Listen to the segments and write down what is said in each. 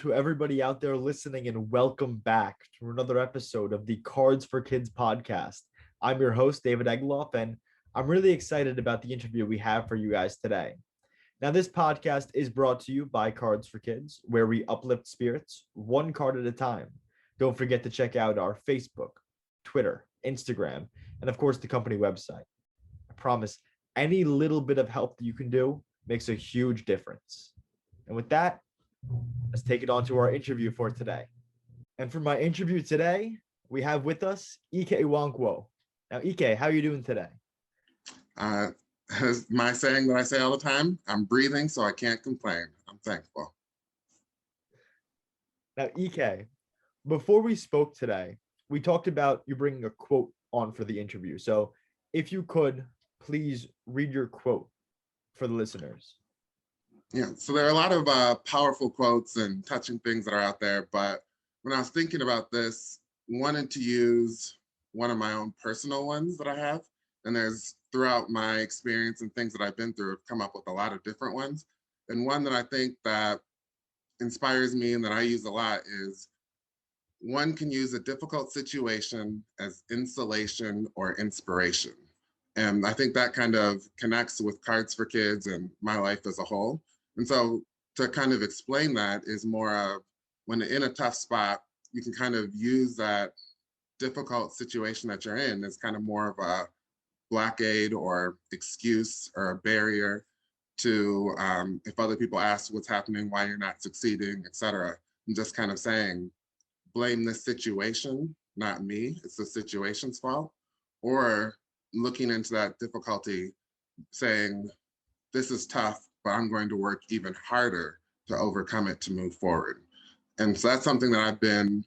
to everybody out there listening, and welcome back to another episode of the Cards for Kids podcast. I'm your host, David Egloff, and I'm really excited about the interview we have for you guys today. Now, this podcast is brought to you by Cards for Kids, where we uplift spirits one card at a time. Don't forget to check out our Facebook, Twitter, Instagram, and of course, the company website. I promise any little bit of help that you can do makes a huge difference. And with that, let's take it on to our interview for today. And for my interview today, we have with us Ike Nwankwo. Now, Ike, how are you doing today? As my saying that I say all the time, I'm breathing, so I can't complain. I'm thankful. Now, Ike, before we spoke today, we talked about you bringing a quote on for the interview. So if you could, please read your quote for the listeners. Yeah, so there are a lot of powerful quotes and touching things that are out there, but when I was thinking about this, wanted to use one of my own personal ones that I have, and there's throughout my experience and things that I've been through, I've come up with a lot of different ones. And one that I think that inspires me and that I use a lot is, one can use a difficult situation as insulation or inspiration. And I think that kind of connects with Cards for Kids and my life as a whole. And so to kind of explain that is more of, when in a tough spot, you can kind of use that difficult situation that you're in as kind of more of a blockade or excuse or a barrier to, if other people ask what's happening, why you're not succeeding, et cetera, and just kind of saying, blame this situation, not me, it's the situation's fault. Or looking into that difficulty, saying, this is tough, but I'm going to work even harder to overcome it to move forward. And so that's something that I've been,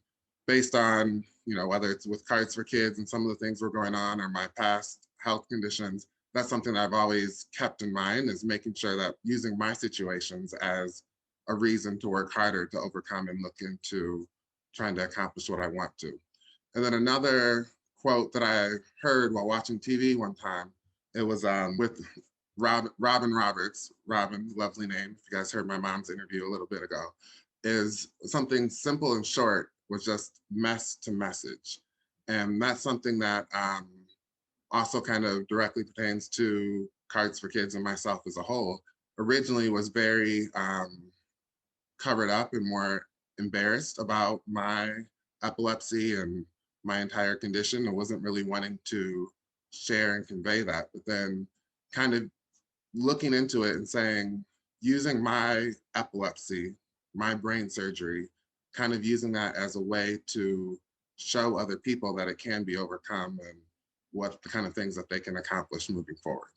based on, whether it's with Cards for Kids and some of the things were going on or my past health conditions, that's something that I've always kept in mind, is making sure that using my situations as a reason to work harder to overcome and look into trying to accomplish what I want to. And then another quote that I heard while watching TV one time, it was with Robin Roberts. Robin, lovely name. If you guys heard my mom's interview a little bit ago, is something simple and short, was just mess to message. And that's something that also kind of directly pertains to Cards for Kids and myself as a whole. Originally was very covered up and more embarrassed about my epilepsy and my entire condition. I wasn't really wanting to share and convey that, but then kind of looking into it and saying, using my epilepsy, my brain surgery, kind of using that as a way to show other people that it can be overcome and what the kind of things that they can accomplish moving forward.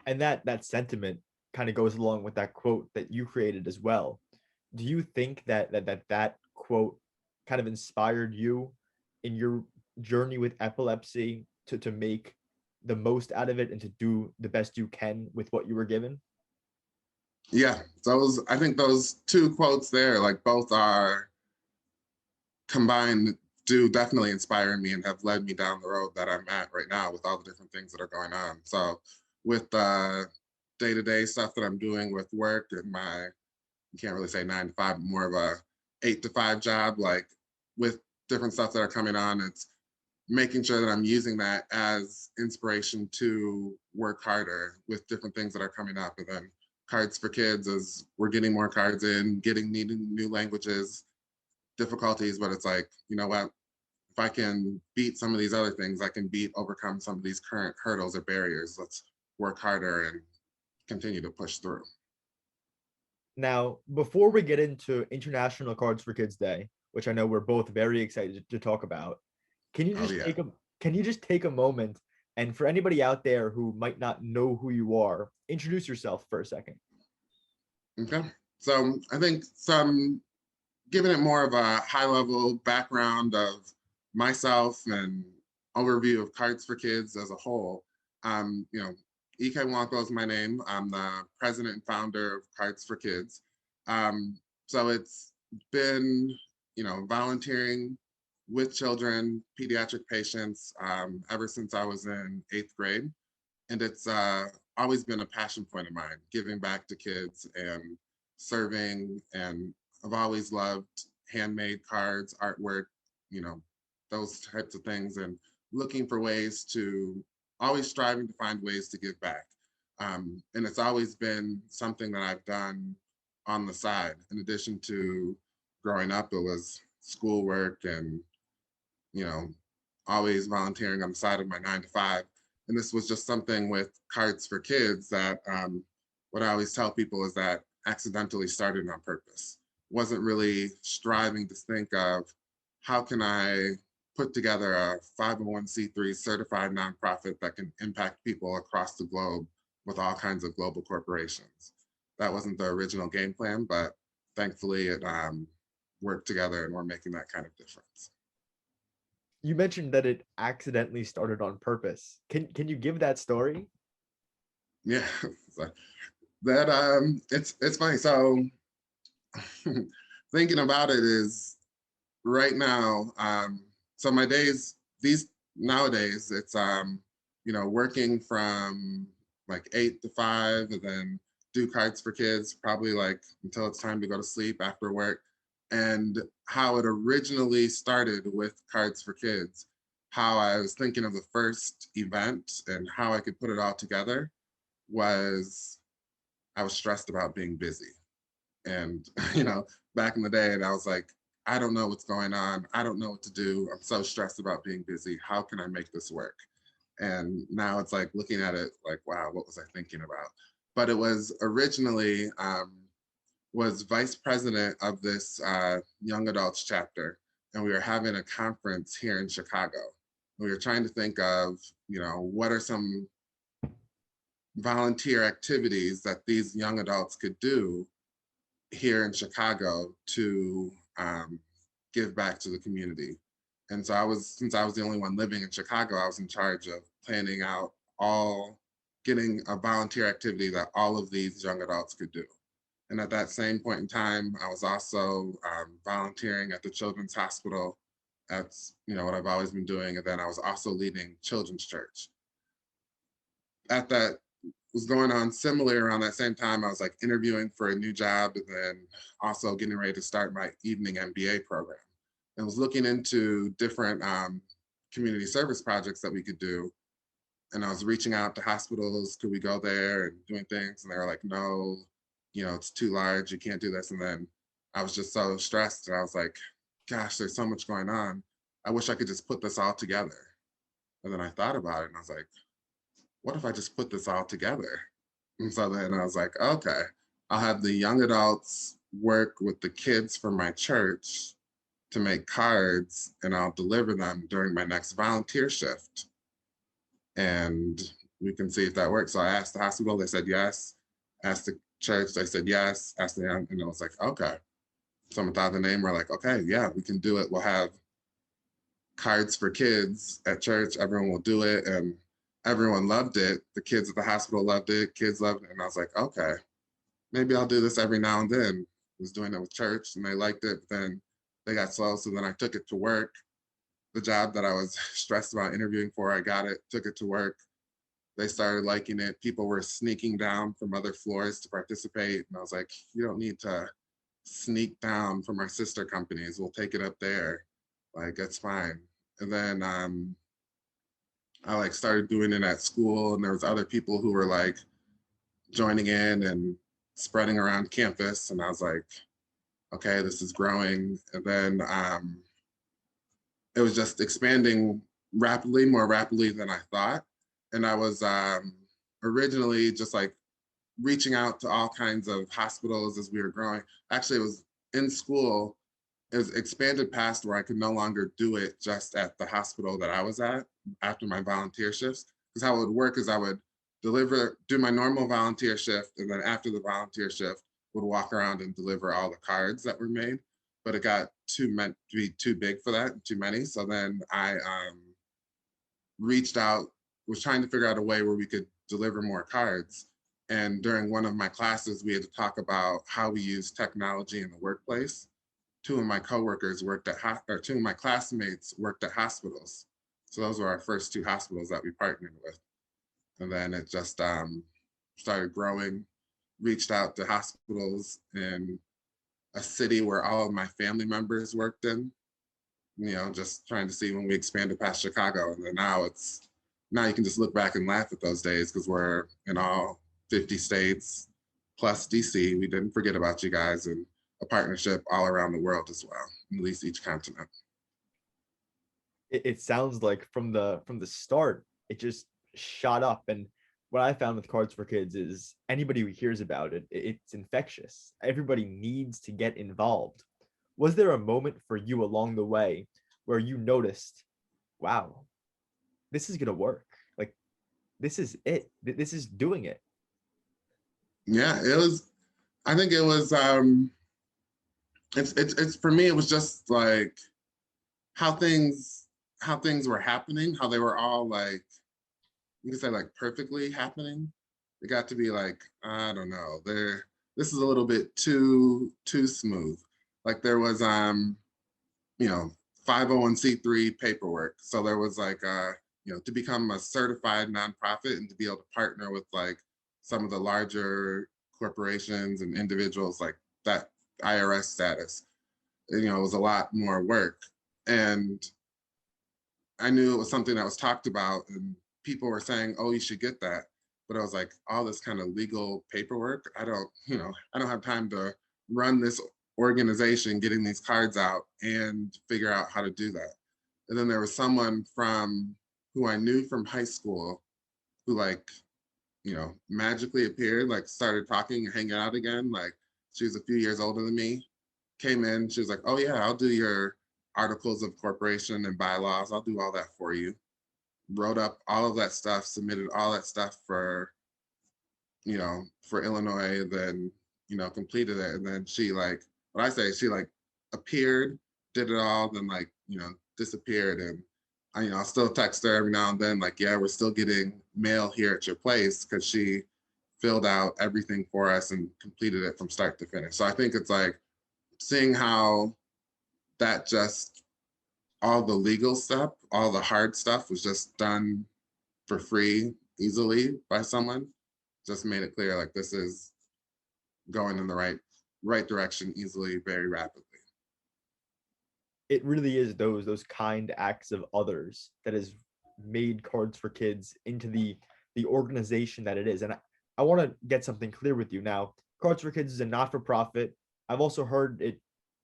And that sentiment kind of goes along with that quote that you created as well. Do you think that quote kind of inspired you in your journey with epilepsy to make the most out of it and to do the best you can with what you were given? Yeah, I think those two quotes there, like, both are combined, do definitely inspire me and have led me down the road that I'm at right now with all the different things that are going on. So with the day-to-day stuff that I'm doing with work and my, you can't really say 9 to 5, but more of a 8 to 5 job, like with different stuff that are coming on, it's making sure that I'm using that as inspiration to work harder with different things that are coming up. And then Cards for Kids, as we're getting more cards in, needing new languages, difficulties, but it's like, you know what, if I can beat some of these other things, I can overcome some of these current hurdles or barriers. Let's work harder and continue to push through. Now, before we get into International Cards for Kids Day, which I know we're both very excited to talk about, can you just take a moment, and for anybody out there who might not know who you are, introduce yourself for a second. Okay, so I think giving it more of a high-level background of myself and overview of Cards for Kids as a whole. Ike Nwankwo is my name. I'm the president and founder of Cards for Kids. So it's been, volunteering with children, pediatric patients, ever since I was in 8th grade. And it's always been a passion point of mine, giving back to kids and serving, and I've always loved handmade cards, artwork, you know, those types of things, and looking for ways to, always striving to find ways to give back. And it's always been something that I've done on the side. In addition to growing up, it was schoolwork and, you know, always volunteering on the side of my 9 to 5. And this was just something with Cards for Kids that what I always tell people is that accidentally started on purpose. Wasn't really striving to think of how can I put together a 501c3 certified nonprofit that can impact people across the globe with all kinds of global corporations. That wasn't the original game plan, but thankfully it worked together and we're making that kind of difference. You mentioned that it accidentally started on purpose. Can you give that story? Yeah, so that it's funny. So thinking about it is right now, so my days, these nowadays, it's you know, working from like 8 to 5 and then do Cards for Kids, probably like until it's time to go to sleep after work. And how it originally started with Cards for Kids, how I was thinking of the first event and how I could put it all together was I was stressed about being busy. And, you know, back in the day, and I was like, I don't know what's going on. I don't know what to do. I'm so stressed about being busy. How can I make this work? And now it's like looking at it like, wow, what was I thinking about? But it was originally was vice president of this young adults chapter. And we were having a conference here in Chicago. We were trying to think of, you know, what are some volunteer activities that these young adults could do here in Chicago to give back to the community. And so since I was the only one living in Chicago, I was in charge of planning out getting a volunteer activity that all of these young adults could do. And at that same point in time, I was also volunteering at the Children's Hospital. That's, you know, what I've always been doing. And then I was also leading Children's Church. At that was going on similar around that same time, I was like interviewing for a new job and then also getting ready to start my evening MBA program. And was looking into different community service projects that we could do. And I was reaching out to hospitals, could we go there and doing things? And they were like, no, you know, it's too large, you can't do this. And then I was just so stressed and I was like, gosh, there's so much going on. I wish I could just put this all together. And then I thought about it and I was like, what if I just put this all together? And so then I was like, okay, I'll have the young adults work with the kids from my church to make cards and I'll deliver them during my next volunteer shift. And we can see if that works. So I asked the hospital, they said yes. Asked the church, they said yes. Asked the young, and I was like, okay. Someone thought of the name, we're like, okay, yeah, we can do it. We'll have Cards for Kids at church, everyone will do it. And everyone loved it. The kids at the hospital loved it, kids loved it. And I was like, okay, maybe I'll do this every now and then. I was doing it with church and they liked it, but then they got slow. So then I took it to work. The job that I was stressed about interviewing for, I got it, took it to work. They started liking it. People were sneaking down from other floors to participate. And I was like, you don't need to sneak down from our sister companies. We'll take it up there. Like, that's fine. And then I like started doing it at school and there was other people who were like joining in and spreading around campus. And I was like, okay, this is growing. And then it was just expanding rapidly, more rapidly than I thought. And I was originally just like reaching out to all kinds of hospitals as we were growing. Actually, it was in school, it was expanded past where I could no longer do it just at the hospital that I was at after my volunteer shifts. Because how it would work is I would do my normal volunteer shift, and then after the volunteer shift, would walk around and deliver all the cards that were made. But it got meant to be too big for that, too many. So then I reached out, was trying to figure out a way where we could deliver more cards. And during one of my classes, we had to talk about how we use technology in the workplace. Two of my coworkers worked two of my classmates worked at hospitals. So those were our first two hospitals that we partnered with. And then it just started growing. reached out to hospitals in a city where all of my family members worked in, just trying to see when we expanded past Chicago. And then now you can just look back and laugh at those days because we're in all 50 states plus DC. We didn't forget about you guys, and a partnership all around the world as well, at least each continent. It sounds like from the start, it just shot up. And what I found with Cards for Kids is anybody who hears about it, it's infectious. Everybody needs to get involved. Was there a moment for you along the way where you noticed, wow, this is gonna work? Like, this is it. This is doing it. Yeah, it was. I think it was. It's for me. It was just like how things were happening. How they were all like, you can say like perfectly happening. It got to be like, I don't know. This is a little bit too smooth. Like there was 501c3 paperwork. So there was like to become a certified nonprofit and to be able to partner with like some of the larger corporations and individuals, like that IRS status, it was a lot more work. And I knew it was something that was talked about and people were saying, oh, you should get that. But I was like, all this kind of legal paperwork, I don't have time to run this organization getting these cards out and figure out how to do that. And then there was someone who I knew from high school who magically appeared, like started talking and hanging out again. Like she was a few years older than me, came in, she was like, oh yeah, I'll do your articles of corporation and bylaws. I'll do all that for you. Wrote up all of that stuff, submitted all that stuff for Illinois, then, completed it. And then she appeared, did it all, then disappeared. And I'll still text her every now and then, like, yeah, we're still getting mail here at your place because she filled out everything for us and completed it from start to finish. So I think it's like seeing how that just all the legal stuff, all the hard stuff was just done for free, easily by someone, just made it clear like this is going in the right direction easily, very rapidly. It really is those kind acts of others that has made Cards for Kids into the organization that it is. And I want to get something clear with you now. Cards for Kids is a not-for-profit. I've also heard it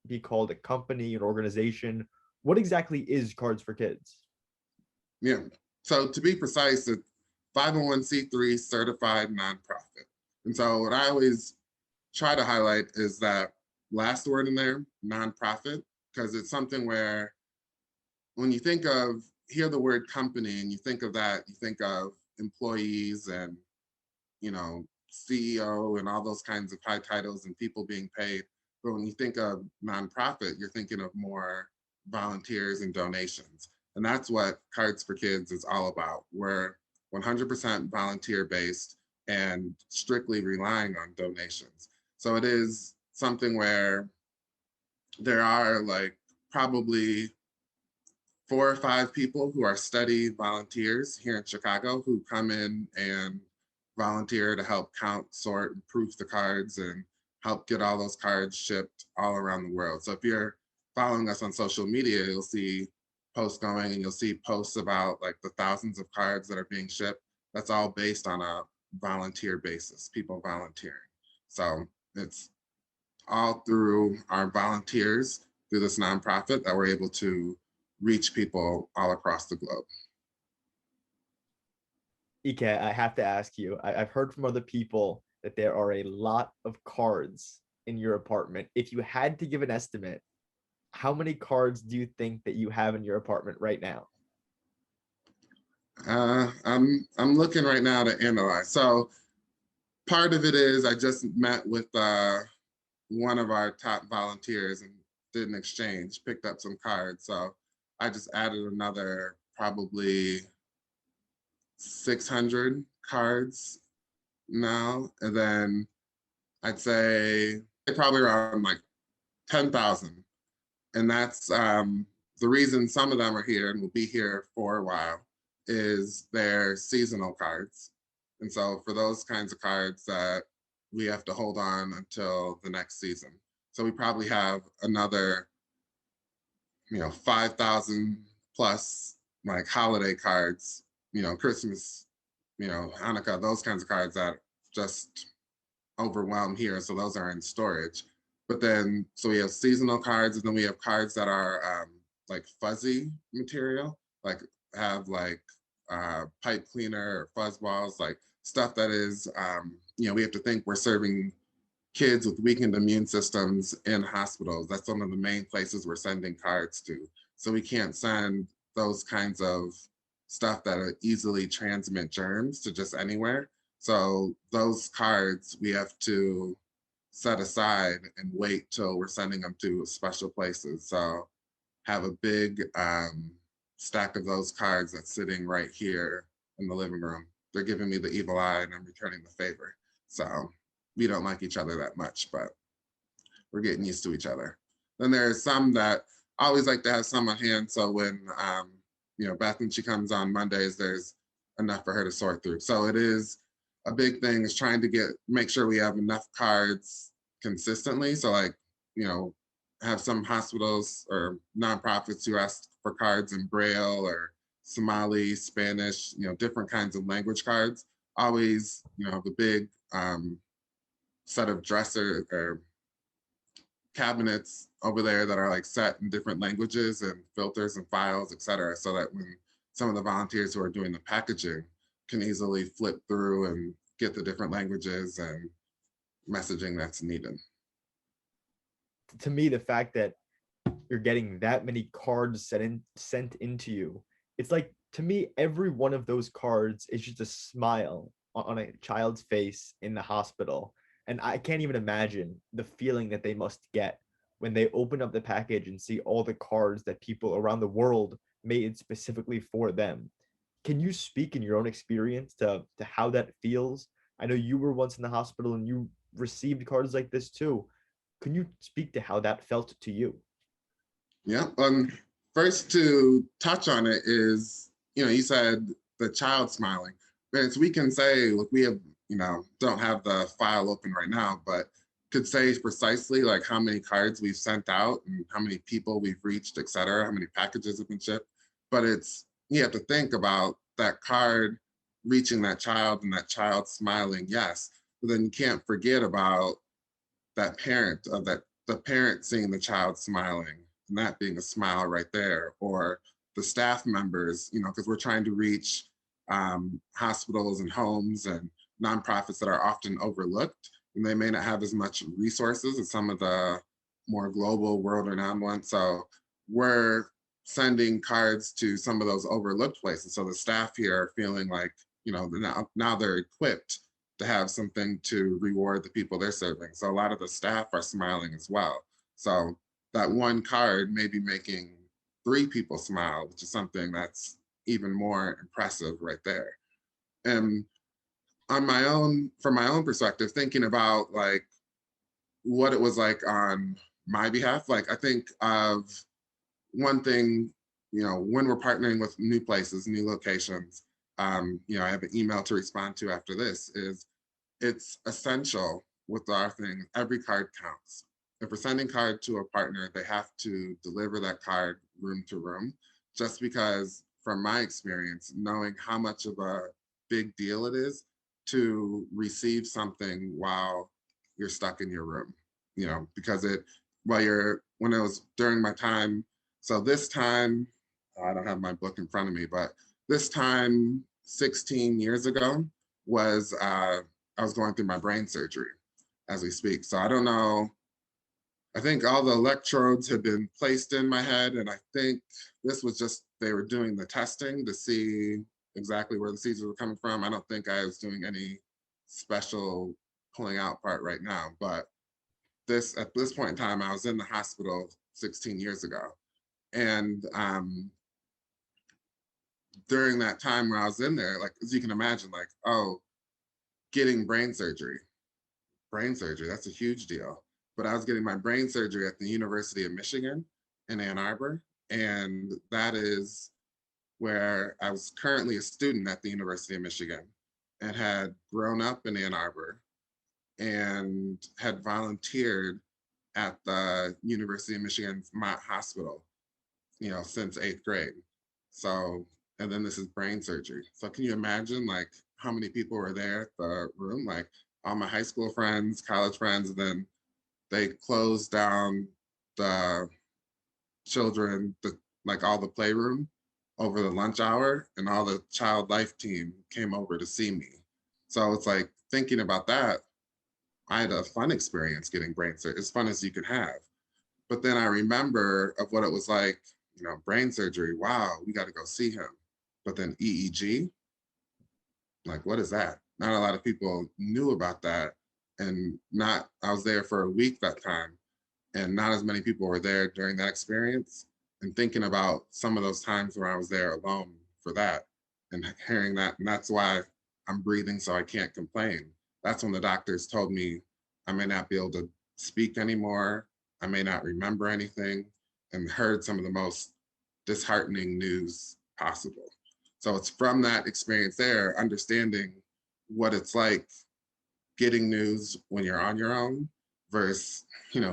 be called a company, an organization. What exactly is Cards for Kids? Yeah, so to be precise, it's 501c3 certified nonprofit. And so what I always try to highlight is that last word in there, nonprofit, because it's something where when you hear the word company and you think of that, you think of employees and, CEO and all those kinds of high titles and people being paid. But when you think of nonprofit, you're thinking of more volunteers and donations. And that's what Cards for Kids is all about. We're 100% volunteer based and strictly relying on donations. So it is something where there are like probably 4 or 5 people who are steady volunteers here in Chicago who come in and volunteer to help count, sort, and proof the cards and help get all those cards shipped all around the world. So if you're following us on social media, you'll see posts going and you'll see posts about like the thousands of cards that are being shipped. That's all based on a volunteer basis, people volunteering. So it's all through our volunteers through this nonprofit that we're able to reach people all across the globe. Ike, I have to ask you, I've heard from other people that there are a lot of cards in your apartment. If you had to give an estimate, how many cards do you think that you have in your apartment right now? I'm looking right now to analyze. So part of it is I just met with one of our top volunteers and did an exchange, picked up some cards. So I just added another probably 600 cards now. And then I'd say probably around like 10,000. And that's the reason some of them are here and will be here for a while is they're seasonal cards. And so for those kinds of cards that we have to hold on until the next season. So we probably have another, 5,000 plus like holiday cards, Christmas, Hanukkah, those kinds of cards that just overwhelm here. So those are in storage. But then, so we have seasonal cards, and then we have cards that are like fuzzy material, like have like pipe cleaner or fuzz balls, like stuff that is, we have to think we're serving kids with weakened immune systems in hospitals. That's one of the main places we're sending cards to. So we can't send those kinds of stuff that easily transmit germs to just anywhere. So those cards we have to set aside and wait till we're sending them to special places. So have a big stack of those cards that's sitting right here in the living room. They're giving me the evil eye and I'm returning the favor. So we don't like each other that much, but we're getting used to each other. Then there's some that I always like to have some on hand. So when, Beth, when she comes on Mondays, there's enough for her to sort through. So it is a big thing is trying to make sure we have enough cards consistently. So like, have some hospitals or nonprofits who ask for cards in Braille or Somali, Spanish, different kinds of language cards. Always, the big set of dresser or cabinets over there that are like set in different languages and filters and files, et cetera, so that when some of the volunteers who are doing the packaging can easily flip through and get the different languages and messaging that's needed. To me, the fact that you're getting that many cards sent into you, it's like, to me, every one of those cards is just a smile on a child's face in the hospital. And I can't even imagine the feeling that they must get when they open up the package and see all the cards that people around the world made specifically for them. Can you speak in your own experience to how that feels? I know you were once in the hospital and you received cards like this too. Can you speak to how that felt to you? Yeah. First to touch on it is, you said the child smiling. We can say, look, we have, don't have the file open right now, but could say precisely like how many cards we've sent out and how many people we've reached, et cetera, how many packages have been shipped. But you have to think about that card reaching that child and that child smiling, yes. But then you can't forget about that parent of that the parent seeing the child smiling and that being a smile right there, or the staff members, because we're trying to reach hospitals and homes and nonprofits that are often overlooked, and they may not have as much resources as some of the more global world-renowned ones. So we're sending cards to some of those overlooked places. So the staff here are feeling like, now they're equipped to have something to reward the people they're serving. So a lot of the staff are smiling as well. So that one card may be making 3 people smile, which is something that's even more impressive right there. And from my own perspective, thinking about like what it was like on my behalf, like I think of one thing, when we're partnering with new places, new locations, I have an email to respond to after this, is it's essential with our thing, every card counts. If we're sending card to a partner, they have to deliver that card room to room, just because from my experience, knowing how much of a big deal it is to receive something while you're stuck in your room, because when it was during my time, so this time, I don't have my book in front of me, but this time 16 years ago was, I was going through my brain surgery as we speak. So I don't know. I think all the electrodes had been placed in my head. And I think this was just, they were doing the testing to see exactly where the seizures were coming from. I don't think I was doing any special pulling out part right now. But at this point in time, I was in the hospital 16 years ago. And during that time where I was in there, like, as you can imagine, like, oh, getting brain surgery, that's a huge deal. But I was getting my brain surgery at the University of Michigan in Ann Arbor. And that is where I was currently a student at the University of Michigan and had grown up in Ann Arbor. and had volunteered at the University of Michigan's Mott Hospital, since 8th grade. So, and then this is brain surgery. So can you imagine like how many people were there at the room? Like all my high school friends, college friends, and then they closed down the children, like all the playroom over the lunch hour, and all the child life team came over to see me. So it's like thinking about that, I had a fun experience getting brain surgery, as fun as you could have. But then I remember of what it was like, brain surgery. Wow, we got to go see him. But then EEG, like, what is that? Not a lot of people knew about that. And I was there for a week that time, and not as many people were there during that experience. And thinking about some of those times where I was there alone for that and hearing that, and that's why I'm breathing so I can't complain. That's when the doctors told me I may not be able to speak anymore. I may not remember anything, and heard some of the most disheartening news possible. So it's from that experience there, understanding what it's like getting news when you're on your own versus,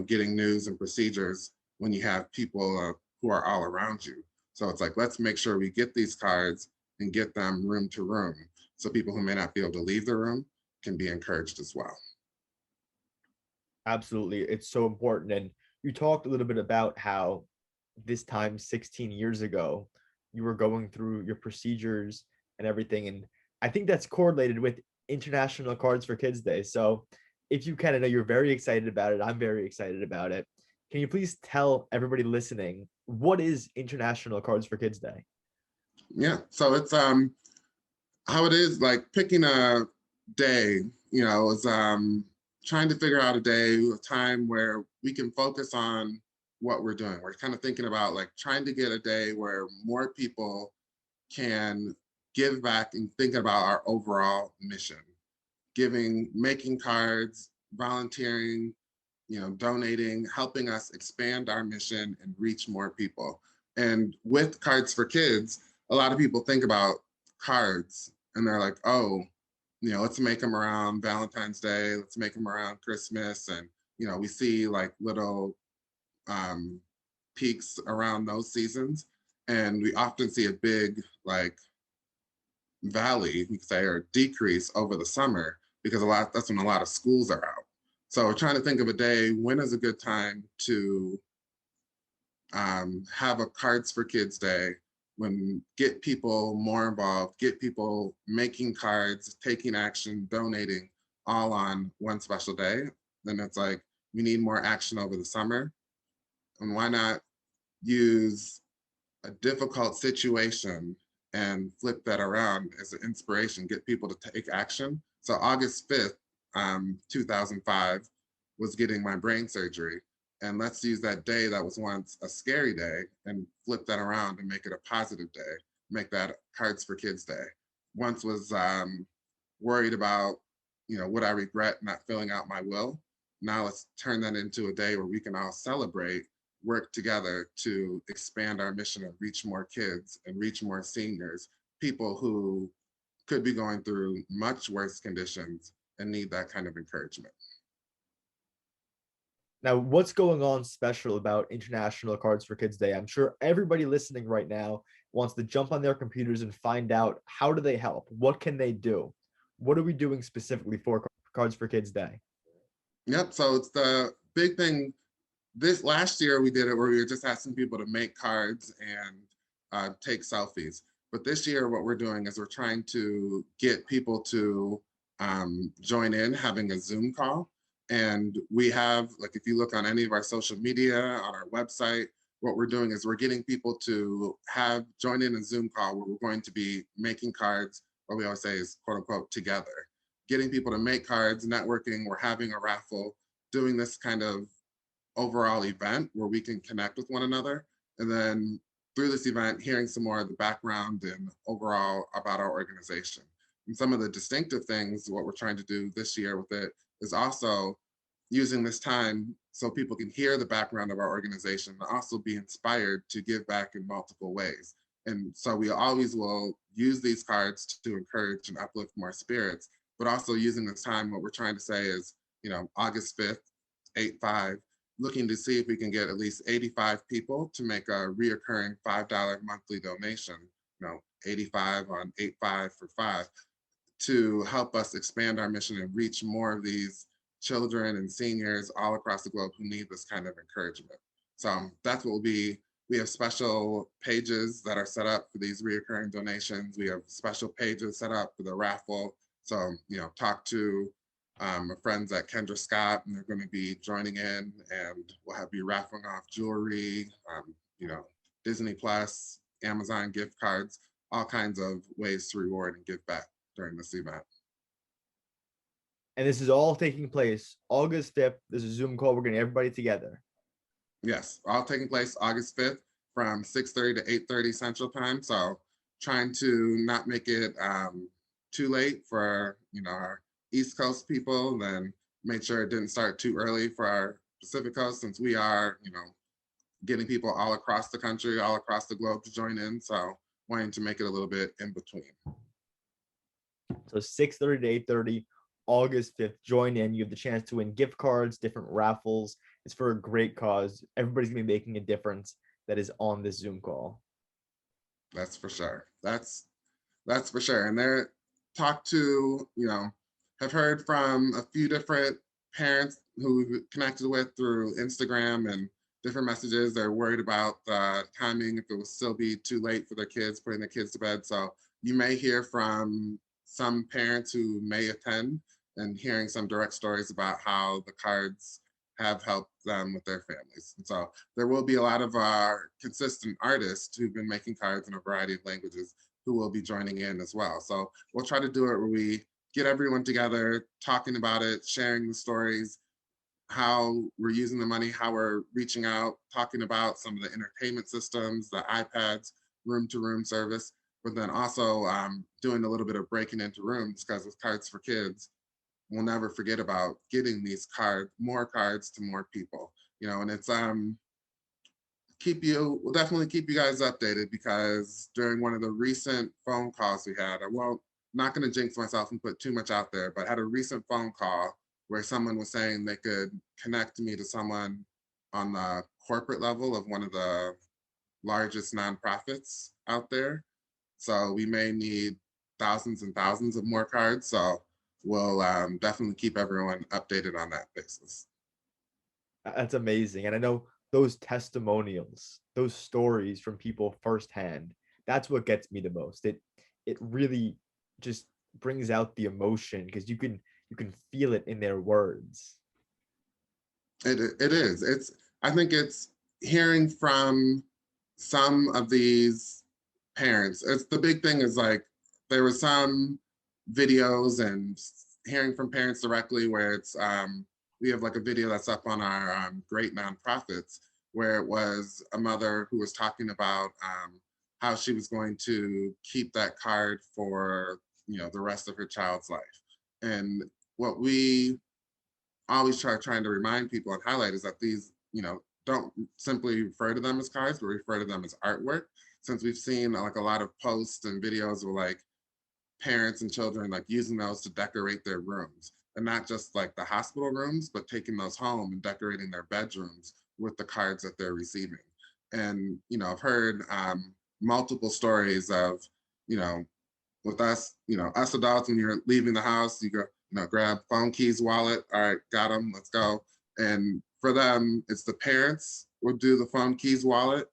getting news and procedures when you have people who are all around you. So it's like, let's make sure we get these cards and get them room to room, so people who may not be able to leave the room can be encouraged as well. Absolutely. It's so important. And you talked a little bit about how this time 16 years ago, you were going through your procedures and everything. And I think that's correlated with International Cards for Kids Day. So if you can, I know you're very excited about it. I'm very excited about it. Can you please tell everybody listening, what is International Cards for Kids Day? Yeah, so it's how it is, like picking a day, is trying to figure out a time where we can focus on what we're doing. We're kind of thinking about like trying to get a day where more people can give back and think about our overall mission. Making cards, volunteering, donating, helping us expand our mission and reach more people. And with Cards for Kids, a lot of people think about cards and they're like, oh, let's make them around Valentine's Day, let's make them around Christmas. And, we see like little um, peaks around those seasons. And we often see a big like valley, you could say, or decrease over the summer, because that's when a lot of schools are out. So we're trying to think of a day, when is a good time to have a Cards for Kids Day, when get people more involved, get people making cards, taking action, donating, all on one special day. Then it's like, we need more action over the summer. And why not use a difficult situation and flip that around as an inspiration, get people to take action. So August 5th, 2005 was getting my brain surgery. And let's use that day that was once a scary day and flip that around and make it a positive day, make that Cards for Kids Day. Once was worried about, would I regret not filling out my will? Now let's turn that into a day where we can all celebrate, work together to expand our mission and reach more kids and reach more seniors, people who could be going through much worse conditions and need that kind of encouragement. Now, what's going on special about International Cards for Kids Day? I'm sure everybody listening right now wants to jump on their computers and find out, how do they help? What can they do? What are we doing specifically for Cards for Kids Day? Yep, so it's the big thing. This last year we did it where we were just asking people to make cards and take selfies. But this year what we're doing is we're trying to get people to join in, having a Zoom call. And we have, like, if you look on any of our social media, on our website, what we're doing is we're getting people to join in a Zoom call where we're going to be making cards, what we always say is quote unquote together. Getting people to make cards, networking, we're having a raffle, doing this kind of overall event where we can connect with one another. And then through this event, hearing some more of the background and overall about our organization. And some of the distinctive things, what we're trying to do this year with it is also using this time so people can hear the background of our organization and also be inspired to give back in multiple ways. And so we always will use these cards to encourage and uplift more spirits, but also using this time, what we're trying to say is, August 5th, 8/5, looking to see if we can get at least 85 people to make a reoccurring $5 monthly donation, 85 on 8/5 for 5, to help us expand our mission and reach more of these children and seniors all across the globe who need this kind of encouragement. So that's what will be. We have special pages that are set up for these reoccurring donations. We have special pages set up for the raffle. So, talk to my friends at Kendra Scott, and they're going to be joining in, and we'll be raffling off jewelry, Disney Plus, Amazon gift cards, all kinds of ways to reward and give back during this event. And this is all taking place August 5th. There's a Zoom call. We're getting everybody together. Yes, all taking place August 5th from 6:30 to 8:30 Central Time. So trying to not make it too late for our East Coast people, then make sure it didn't start too early for our Pacific Coast, since we are getting people all across the country, all across the globe to join in. So wanting to make it a little bit in between. So 6:30 to 8:30, August 5th, join in. You have the chance to win gift cards, different raffles. It's for a great cause. Everybody's going to be making a difference that is on this Zoom call. That's for sure. That's for sure. And they're talked to, have heard from a few different parents who we've connected with through Instagram and different messages. They're worried about the timing, if it will still be too late for their kids, putting their kids to bed. So you may hear from some parents who may attend and hearing some direct stories about how the cards have helped them with their families. And so there will be a lot of our consistent artists who've been making cards in a variety of languages who will be joining in as well. So we'll try to do it where we get everyone together, talking about it, sharing the stories, how we're using the money, how we're reaching out, talking about some of the entertainment systems, the iPads, room-to-room service, but then also doing a little bit of breaking into rooms, because with Cardz for Kidz, we'll never forget about getting these more cards to more people, and it's we'll definitely keep you guys updated, because during one of the recent phone calls we had, not going to jinx myself and put too much out there, but I had a recent phone call where someone was saying they could connect me to someone on the corporate level of one of the largest nonprofits out there. So we may need thousands and thousands of more cards. So we'll definitely keep everyone updated on that basis. That's amazing. And I know those testimonials, those stories from people firsthand, that's what gets me the most. It really just brings out the emotion, because you can feel it in their words. It is. I think it's hearing from some of these parents. It's the big thing is, like, there were some videos and hearing from parents directly where it's we have like a video that's up on our great nonprofits, where it was a mother who was talking about how she was going to keep that card for the rest of her child's life. And what we always trying to remind people and highlight is that these don't simply refer to them as cards, but refer to them as artwork, since we've seen like a lot of posts and videos where like parents and children like using those to decorate their rooms, and not just like the hospital rooms, but taking those home and decorating their bedrooms with the cards that they're receiving. And I've heard multiple stories of with us, us adults, when you're leaving the house, you go, grab phone, keys, wallet. All right, got them, let's go. And for them, it's the parents would do the phone, keys, wallet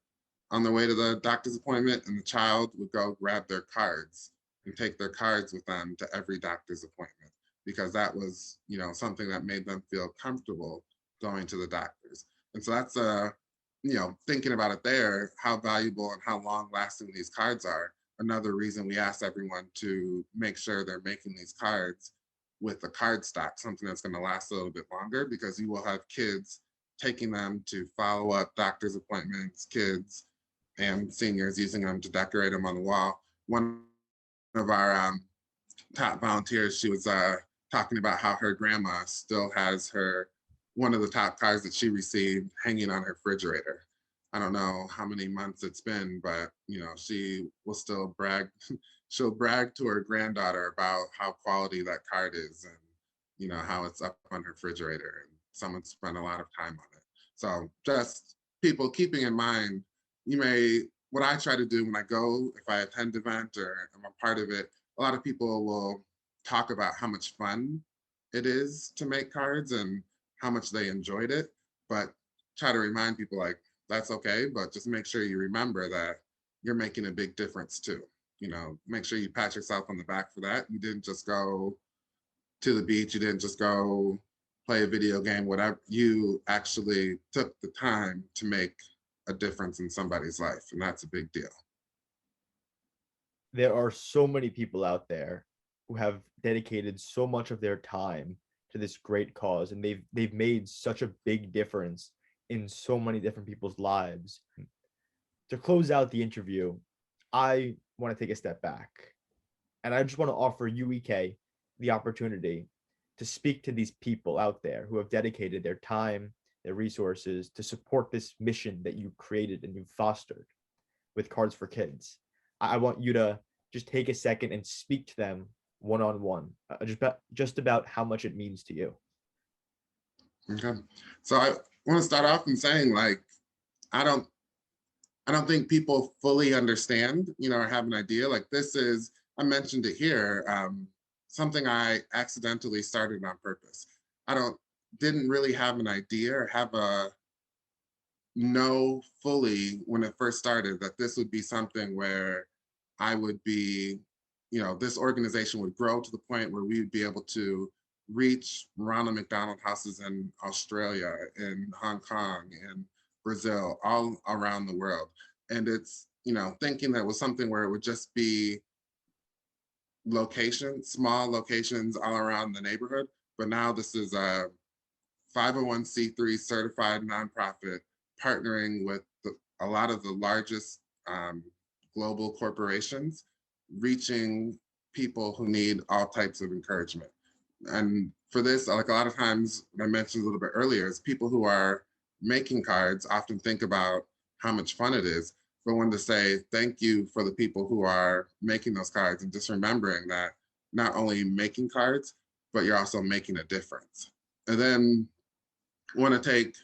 on their way to the doctor's appointment, and the child would go grab their cards and take their cards with them to every doctor's appointment, because that was, something that made them feel comfortable going to the doctors. And so that's thinking about it there, how valuable and how long lasting these cards are. Another reason we ask everyone to make sure they're making these cards with the card stock, something that's going to last a little bit longer, because you will have kids taking them to follow up doctor's appointments, kids and seniors using them to decorate them on the wall. One of our top volunteers, she was talking about how her grandma still has one of the top cards that she received hanging on her refrigerator. I don't know how many months it's been, but she will still brag. She'll brag to her granddaughter about how quality that card is, and how it's up on her refrigerator and someone spent a lot of time on it. So just people keeping in mind, what I try to do when I go, if I attend an event or I'm a part of it, a lot of people will talk about how much fun it is to make cards and how much they enjoyed it, but try to remind people like, that's okay, but just make sure you remember that you're making a big difference too. Make sure you pat yourself on the back for that. You didn't just go to the beach, you didn't just go play a video game, whatever. You actually took the time to make a difference in somebody's life, and that's a big deal. There are so many people out there who have dedicated so much of their time to this great cause, and they've made such a big difference in so many different people's lives. To close out the interview, I want to take a step back, and I just want to offer you, EK, the opportunity to speak to these people out there who have dedicated their time, their resources to support this mission that you created and you fostered with Cards for Kids. I want you to just take a second and speak to them one on one, just about how much it means to you. Okay, so I want to start off in saying like I don't I don't think people fully understand, or have an idea. Like this is, I mentioned it here, something I accidentally started on purpose. Didn't really have an idea or have a know fully when it first started that this would be something where I would be, this organization would grow to the point where we would be able to reach Ronald McDonald houses in Australia, in Hong Kong, in Brazil, all around the world. And it's, thinking that was something where it would just be locations, small locations all around the neighborhood. But now this is a 501c3 certified nonprofit partnering with a lot of the largest global corporations, reaching people who need all types of encouragement. And for this, like a lot of times, I mentioned a little bit earlier, is people who are making cards often think about how much fun it is, but when to say thank you for the people who are making those cards and just remembering that not only making cards, but you're also making a difference. And then want to take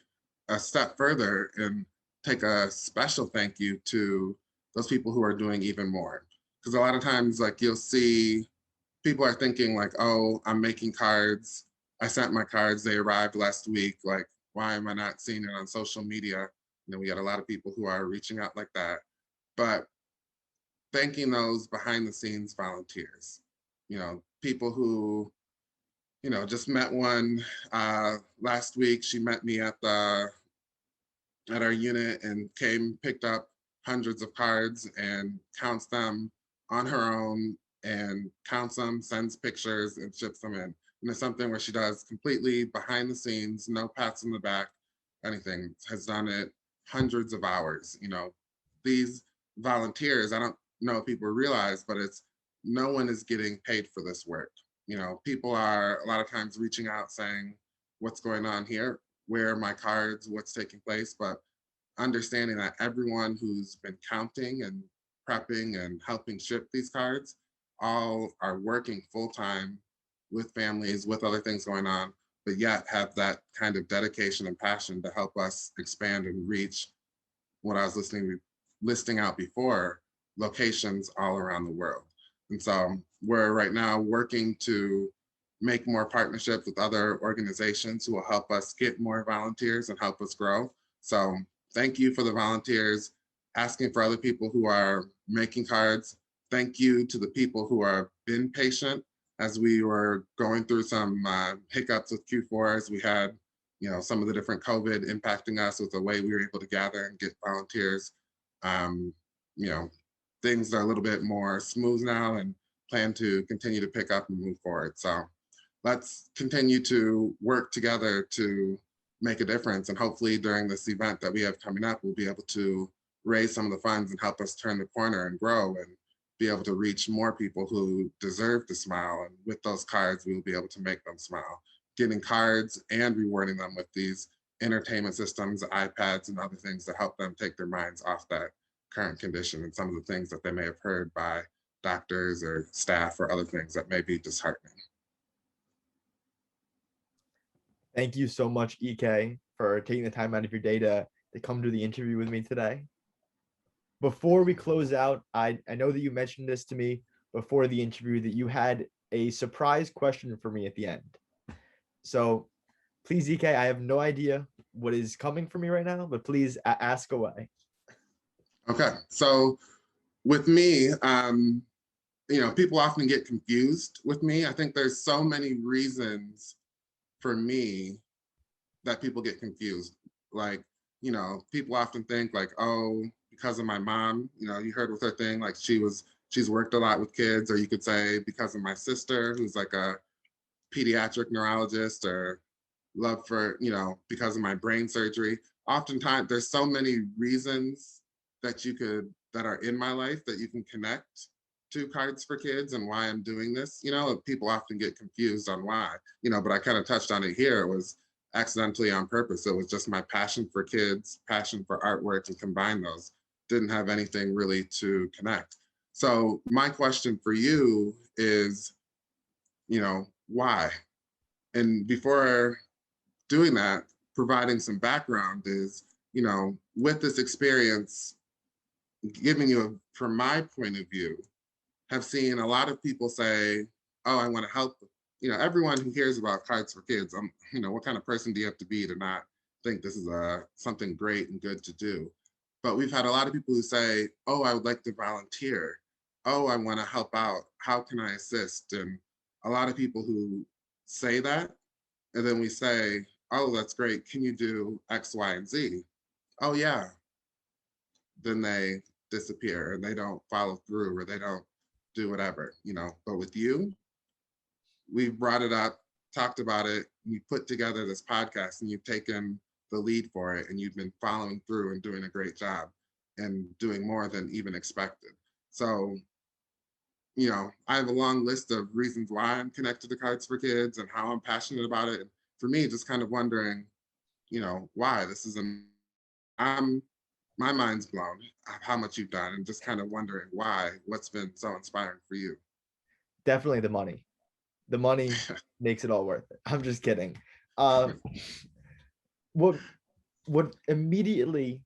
a step further and take a special thank you to those people who are doing even more. Because a lot of times, like you'll see people are thinking like, oh, I'm making cards. I sent my cards, they arrived last week. Like, why am I not seeing it on social media? We got a lot of people who are reaching out like that. But thanking those behind the scenes volunteers, people who just met one last week. She met me at our unit and picked up hundreds of cards and counts them on her own and counts them, sends pictures and ships them in. And it's something where she does completely behind the scenes, no pats on the back, anything. Has done it hundreds of hours. These volunteers, I don't know if people realize, but it's no one is getting paid for this work. People are a lot of times reaching out saying, what's going on here? Where are my cards? What's taking place? But understanding that everyone who's been counting and prepping and helping ship these cards all are working full time with families, with other things going on, but yet have that kind of dedication and passion to help us expand and reach what I was listing out before, locations all around the world. And so we're right now working to make more partnerships with other organizations who will help us get more volunteers and help us grow. So thank you for the volunteers, asking for other people who are making cards. Thank you to the people who have been patient as we were going through some hiccups with Q4, as we had, some of the different COVID impacting us with the way we were able to gather and get volunteers. You know, things are a little bit more smooth now and plan to continue to pick up and move forward. So let's continue to work together to make a difference. And hopefully during this event that we have coming up, we'll be able to raise some of the funds and help us turn the corner and grow and be able to reach more people who deserve to smile. And with those cards, we'll be able to make them smile. Getting cards and rewarding them with these entertainment systems, iPads, and other things to help them take their minds off that current condition and some of the things that they may have heard by doctors or staff or other things that may be disheartening. Thank you so much, Ike, for taking the time out of your day to come do the interview with me today. Before we close out, I know that you mentioned this to me before the interview that you had a surprise question for me at the end. So please, Ike, I have no idea what is coming for me right now, but please ask away. Okay, so with me, people often get confused with me. I think there's so many reasons for me that people get confused. Like, people often think like, oh, because of my mom, you heard with her thing, like she's worked a lot with kids, or you could say because of my sister, who's like a pediatric neurologist, or love for, because of my brain surgery. Oftentimes there's so many reasons that are in my life that you can connect to Cards for Kids and why I'm doing this. People often get confused on why, but I kind of touched on it here. It was accidentally on purpose. It was just my passion for kids, passion for artwork, and combine those. Didn't have anything really to connect. So my question for you is, why? And before doing that, providing some background is, with this experience, giving you from my point of view, have seen a lot of people say, oh, I want to help. Everyone who hears about Cards for Kids, what kind of person do you have to be to not think this is something great and good to do? But we've had a lot of people who say, oh, I would like to volunteer. Oh, I want to help out. How can I assist? And a lot of people who say that, and then we say, oh, that's great. Can you do X, Y, and Z? Oh, yeah. Then they disappear and they don't follow through, or they don't do whatever, But with you, we brought it up, talked about it, and you put together this podcast, and you've taken the lead for it, and you've been following through and doing a great job and doing more than even expected. So, I have a long list of reasons why I'm connected to Cards for Kids and how I'm passionate about it. And for me, just kind of wondering, why this is I'm my mind's blown how much you've done, and just kind of wondering why, what's been so inspiring for you. Definitely the money. The money makes it all worth it. I'm just kidding. What immediately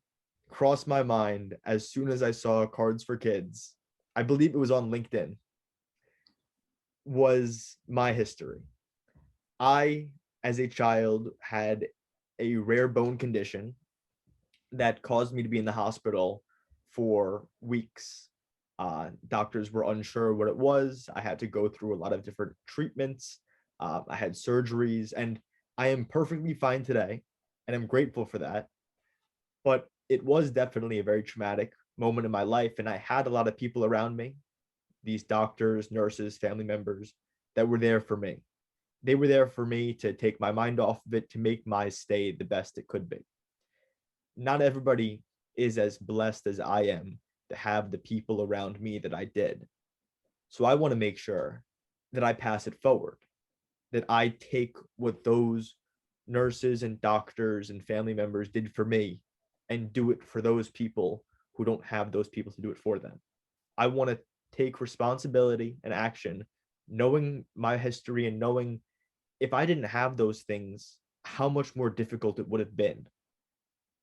crossed my mind as soon as I saw Cards for Kids, I believe it was on LinkedIn, was my history. I, as a child, had a rare bone condition that caused me to be in the hospital for weeks. Doctors were unsure what it was. I had to go through a lot of different treatments. I had surgeries, and I am perfectly fine today, and I'm grateful for that. But it was definitely a very traumatic moment in my life, and I had a lot of people around me, these doctors, nurses, family members, that were there for me. They were there for me to take my mind off of it, to make my stay the best it could be. Not everybody is as blessed as I am to have the people around me that I did. So I want to make sure that I pass it forward, that I take what those nurses and doctors and family members did for me and do it for those people who don't have those people to do it for them. I want to take responsibility and action, knowing my history and knowing if I didn't have those things, how much more difficult it would have been.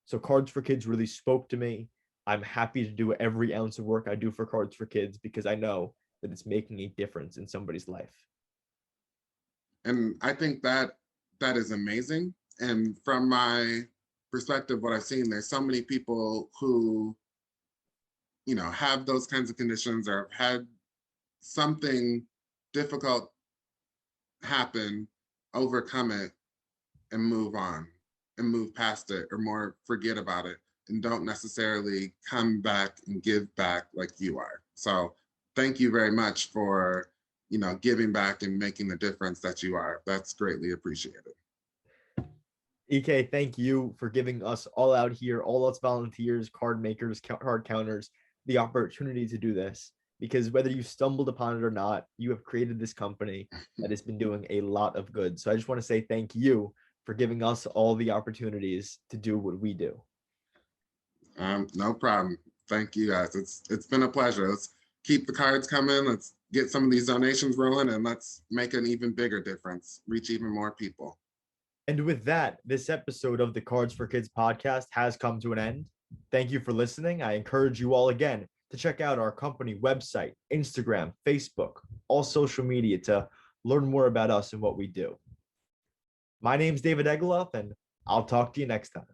So Cards for Kids really spoke to me. I'm happy to do every ounce of work I do for Cards for Kids because I know that it's making a difference in somebody's life. And I think that is amazing. And from my perspective, what I've seen, there's so many people who, have those kinds of conditions or have had something difficult happen, overcome it, and move on and move past it, or more forget about it, and don't necessarily come back and give back like you are. So thank you very much for, giving back and making the difference that you are. That's greatly appreciated. Ike, thank you for giving us all out here, all us volunteers, card makers, card counters, the opportunity to do this. Because whether you stumbled upon it or not, you have created this company that has been doing a lot of good. So I just want to say thank you for giving us all the opportunities to do what we do. No problem. Thank you guys. It's been a pleasure. Let's keep the cards coming. Let's get some of these donations rolling, and let's make an even bigger difference, reach even more people. And with that, this episode of the Cards for Kids podcast has come to an end. Thank you for listening. I encourage you all again to check out our company website, Instagram, Facebook, all social media to learn more about us and what we do. My name's David Egloff, and I'll talk to you next time.